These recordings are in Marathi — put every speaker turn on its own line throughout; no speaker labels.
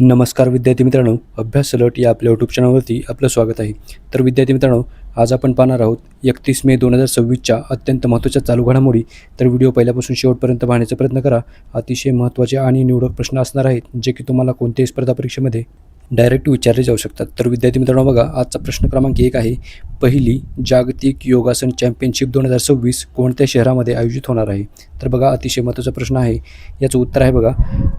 नमस्कार विद्यार्थी मित्रांनो, अभ्यास अलर्ट या आपल्या यूट्यूब चॅनलवरती आपलं स्वागत आहे. तर विद्यार्थी मित्रांनो, आज आपण पाहणार आहोत 31 मे 2026च्या अत्यंत महत्त्वाच्या चालू घडामोडी. तर व्हिडिओ पहिल्यापासून शेवटपर्यंत पाहण्याचा प्रयत्न करा. अतिशय महत्त्वाचे आणि निवडक प्रश्न असणार आहेत, जे की तुम्हाला कोणत्याही स्पर्धा परीक्षेमध्ये डायरेक्ट विचारले जाऊ शकतात. तर विद्यार्थी मित्रांनो बघा, आजचा प्रश्न क्रमांक 1 आहे. पहिली जागतिक योगासन चॅम्पियनशिप 2026 कोणत्या शहरामध्ये आयोजित होणार आहे? तर बघा, अतिशय महत्त्वाचा प्रश्न आहे. याचं उत्तर आहे बघा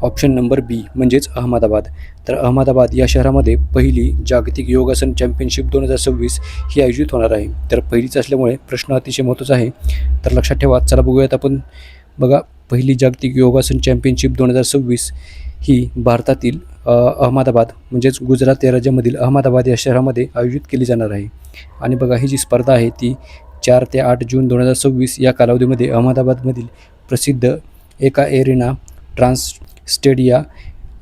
ऑप्शन नंबर बी म्हणजेच अहमदाबाद. तर अहमदाबाद या शहरामध्ये पहिली जागतिक योगासन चॅम्पियनशिप 2026 ही आयोजित होणार आहे. तर पहिलीच असल्यामुळे प्रश्न अतिशय महत्त्वाचा आहे. तर लक्षात ठेवा. चला बघूयात आपण. बघा, पहिली जागतिक योगासन चॅम्पियनशिप 2026 ही भारतातील अहमदाबाद म्हणजेच गुजरात या राज्यामधील अहमदाबाद या शहरामध्ये आयोजित केली जाणार आहे. आणि बघा, ही जी स्पर्धा आहे ती 4 ते 8 जून 2026 या कालावधीमध्ये अहमदाबादमधील प्रसिद्ध एका एरेना ट्रान्स स्टेडिया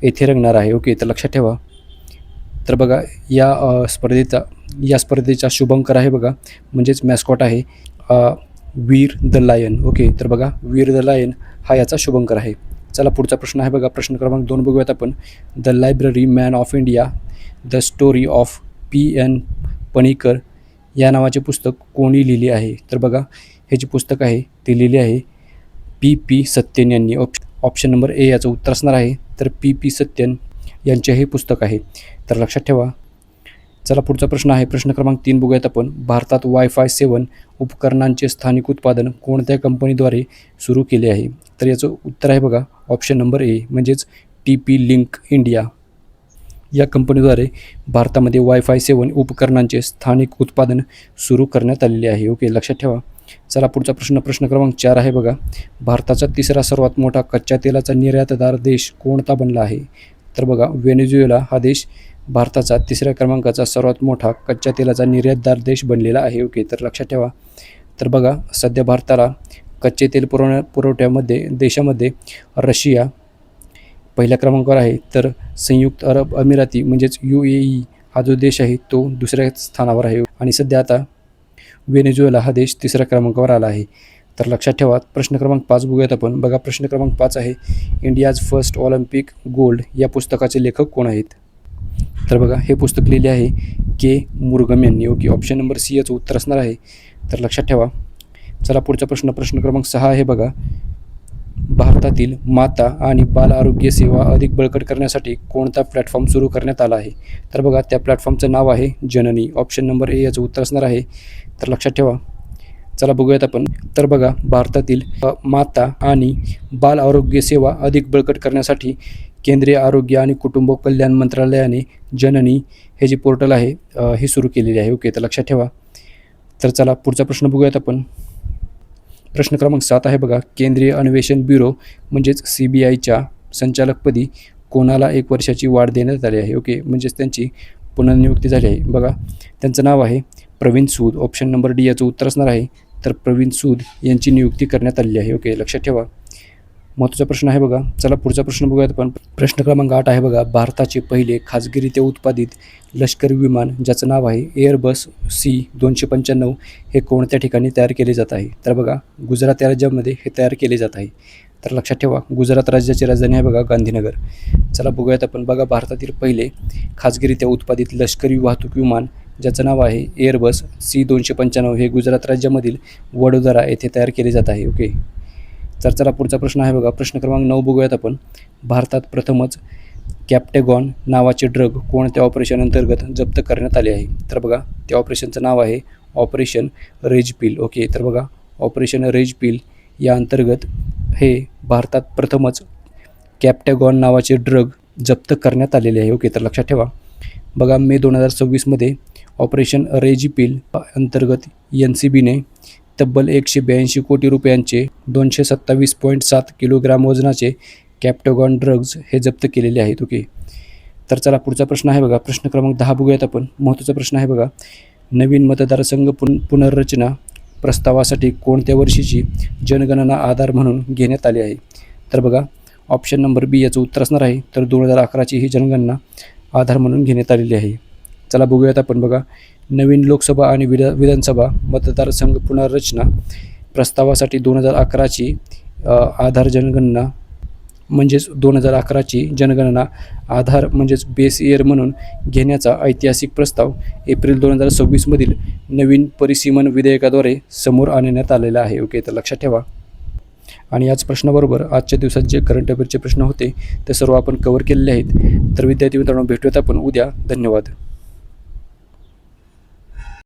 येथे रंगणार आहे. ओके, तर लक्षात ठेवा. तर बघा, या स्पर्धेचा शुभंकर आहे बघा, म्हणजेच मॅस्कॉट आहे वीर द लायन. ओके, तर बघा, वीर द लायन हा याचा शुभंकर आहे. चला पुढचा प्रश्न आहे बघा, प्रश्न क्रमांक 2 बघूयात आपण. The library man of India the story of P.N. पणीकर या नावाचे पुस्तक कोणी लिहिले आहे? तर बघा, हे जे पुस्तक आहे ते लिहिले आहे P.P. सत्यन यांनी. ऑप्शन नंबर ए याचं उत्तर असणार आहे. तर P.P. सत्यन यांचे हे पुस्तक आहे. तर लक्षात ठेवा. चला पुढचा प्रश्न आहे, प्रश्न क्रमांक 3 बघूयात आपण. भारतात Wi-Fi 7 उपकरणांचे स्थानिक उत्पादन कोणत्या कंपनीद्वारे सुरू केले आहे? तर याचं उत्तर आहे बघा ऑप्शन नंबर ए म्हणजेच TP-Link इंडिया. या कंपनीद्वारे भारतामध्ये Wi-Fi 7 उपकरणांचे स्थानिक उत्पादन सुरू करण्यात आलेले आहे. ओके, लक्षात ठेवा. चला पुढचा प्रश्न क्रमांक 4 आहे बघा. भारताचा तिसरा सर्वात मोठा कच्च्या तेलाचा निर्यातदार देश कोणता बनला आहे? तर बघा, व्हेनेझुएला हा देश भारताचा तिसऱ्या क्रमांकाचा सर्वात मोठा कच्च्या तेलाचा निर्यातदार देश बनलेला आहे. ओके, तर लक्षात ठेवा. तर बघा, सध्या भारताला कच्चे तेल पुरवठ्यामध्ये देशामध्ये रशिया पहिल्या क्रमांकावर आहे. तर संयुक्त अरब अमिराती म्हणजेच UAE हा जो देश आहे तो दुसऱ्या स्थानावर आहे. आणि सध्या आता व्हेनेझुएला हा देश तिसऱ्या क्रमांकावर आला आहे. तर लक्षात ठेवा. प्रश्न क्रमांक 5 बघूयात आपण. बघा, प्रश्न क्रमांक 5 आहे. इंडियाज फर्स्ट ऑलिम्पिक गोल्ड या पुस्तकाचे लेखक कोण आहेत? तर बघा, हे पुस्तक लिहिले आहे के मुरुगम यांनी. ओके, ऑप्शन नंबर सी याचं उत्तर असणार आहे. तर लक्षात ठेवा. चला पुढचा प्रश्न क्रमांक 6 आहे बघा. भारतातील माता आणि बाल आरोग्य सेवा अधिक बळकट करण्यासाठी कोणता प्लॅटफॉर्म सुरू करण्यात आला आहे? तर बघा, त्या प्लॅटफॉर्मचं नाव आहे जननी. ऑप्शन नंबर ए याचं उत्तर असणार आहे. तर लक्षात ठेवा. चला बघूयात आपण. तर बघा, भारतातील माता आणि बाल आरोग्य सेवा अधिक बळकट करण्यासाठी केंद्रीय आरोग्य आणि कुटुंब कल्याण मंत्रालयाने जननी हे जे पोर्टल आहे हे सुरू केलेले आहे. ओके, तर लक्षात ठेवा. तर चला पुढचा प्रश्न बघूयात आपण. प्रश्न क्रमांक 7 आहे बघा. केंद्रीय अन्वेषण ब्युरो म्हणजेच CBIच्या संचालकपदी कोणाला 1 वर्षाची वाढ देण्यात आली आहे? ओके, म्हणजेच त्यांची पुनर्नियुक्ती झाली आहे. बघा, त्यांचं नाव आहे प्रवीण सूद. ऑप्शन नंबर डी याचं उत्तर असणार आहे. तर प्रवीण सूद यांची नियुक्ती करण्यात आलेली आहे. ओके, लक्षात ठेवा. महत्त्वाचा प्रश्न आहे बघा. चला पुढचा प्रश्न बघूयात आपण. प्रश्न क्रमांक 8 आहे बघा. भारताचे पहिले खाजगीरित्या उत्पादित लष्करी विमान ज्याचं नाव आहे एअरबस C-295 हे कोणत्या ठिकाणी तयार केले जात आहे? तर बघा, गुजरात या राज्यामध्ये हे तयार केले जात आहे. तर लक्षात ठेवा. गुजरात राज्याची राजधानी आहे बघा गांधीनगर. चला बघूयात आपण. बघा, भारतातील पहिले खाजगीरित्या उत्पादित लष्करी वाहतूक विमान ज्याचं नाव आहे एअरबस C-295 हे गुजरात राज्यामधील वडोदरा येथे तयार केले जात आहे. ओके, तर चला पुढचा प्रश्न आहे बघा. प्रश्न क्रमांक 9 बघूयात आपण. भारतात प्रथमच कॅप्टेगॉन नावाचे ड्रग कोणत्या ऑपरेशन अंतर्गत जप्त करण्यात आले आहे? तर बघा, त्या ऑपरेशनचं नाव आहे ऑपरेशन रेजपिल. ओके, तर बघा, ऑपरेशन रेजपिल या अंतर्गत हे भारतात प्रथमच कॅप्टेगॉन नावाचे ड्रग जप्त करण्यात आलेले आहे. ओके, तर लक्षात ठेवा. बघा, मे 2026मध्ये ऑपरेशन रेजिपिल अंतर्गत NCBने तब्बल 182 कोटी रुपयांचे 227.7 किलोग्राम वजनाचे कॅप्टेगॉन ड्रग्ज हे जप्त केलेले आहेत. ओके, तर चला पुढचा प्रश्न आहे बघा. प्रश्न क्रमांक 10 बघूयात आपण. महत्त्वाचा प्रश्न आहे बघा. नवीन मतदारसंघ पुनर्रचना प्रस्तावासाठी कोणत्या वर्षीची जनगणना आधार म्हणून घेण्यात आली आहे? तर बघा, ऑप्शन नंबर बी याचं उत्तर असणार आहे. तर 2011ची ही जनगणना आधार म्हणून घेण्यात आलेली आहे. चला बघूयात आपण. बघा, नवीन लोकसभा आणि विधानसभा मतदारसंघ पुनर्रचना प्रस्तावासाठी 2011ची आधार जनगणना म्हणजेच 2011ची जनगणना आधार म्हणजेच बेस इयर म्हणून घेण्याचा ऐतिहासिक प्रस्ताव एप्रिल 2026मधील नवीन परिसीमन विधेयकाद्वारे समोर आणण्यात आलेला आहे. ओके, तर लक्षात ठेवा. आणि याच प्रश्नाबरोबर आजच्या दिवसात जे करंट अफेअरचे प्रश्न होते ते सर्व आपण कव्हर केलेले आहेत. तर विद्यार्थी मित्रांनो, भेटूयात आपण उद्या. धन्यवाद.